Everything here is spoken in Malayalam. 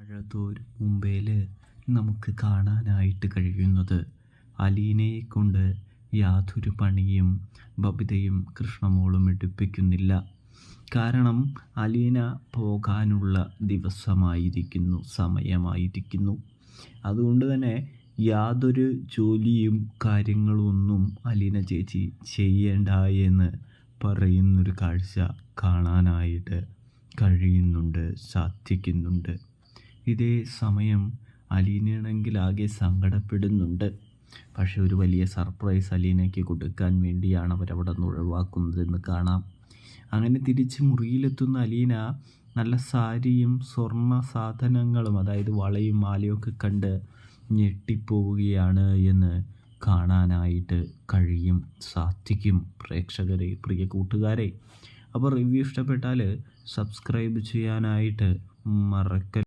മഴത്തോരു മുമ്പേൽ നമുക്ക് കാണാനായിട്ട് കഴിയുന്നത് അലീനയെ കൊണ്ട് യാതൊരു പണിയും ബബിതയും കൃഷ്ണമോളും എടുപ്പിക്കുന്നില്ല. കാരണം അലീന പോകാനുള്ള ദിവസമായിരിക്കുന്നു, സമയമായിരിക്കുന്നു. അതുകൊണ്ട് തന്നെ യാതൊരു ജോലിയും കാര്യങ്ങളൊന്നും അലീന ചേച്ചി ചെയ്യേണ്ട എന്ന് പറയുന്നൊരു കാഴ്ച കാണാനായിട്ട് കഴിയുന്നുണ്ട്, സാധിക്കുന്നുണ്ട്. ഇതേ സമയം അലീനയാണെങ്കിൽ ആകെ സങ്കടപ്പെടുന്നുണ്ട്. പക്ഷെ ഒരു വലിയ സർപ്രൈസ് അലീനയ്ക്ക് കൊടുക്കാൻ വേണ്ടിയാണ് അവരവിടെ നിന്ന് ഒഴിവാക്കുന്നതെന്ന് കാണാം. അങ്ങനെ തിരിച്ച് മുറിയിലെത്തുന്ന അലീന നല്ല സാരിയും സ്വർണ്ണ സാധനങ്ങളും, അതായത് വളയും മാലയും ഒക്കെ കണ്ട് ഞെട്ടിപ്പോവുകയാണ് എന്ന് കാണാനായിട്ട് കഴിയും, സാധിക്കും പ്രേക്ഷകരെ, പ്രിയ കൂട്ടുകാരെ. അപ്പോൾ റിവ്യൂ ഇഷ്ടപ്പെട്ടാൽ സബ്സ്ക്രൈബ് ചെയ്യാനായിട്ട് മറക്കരുത്.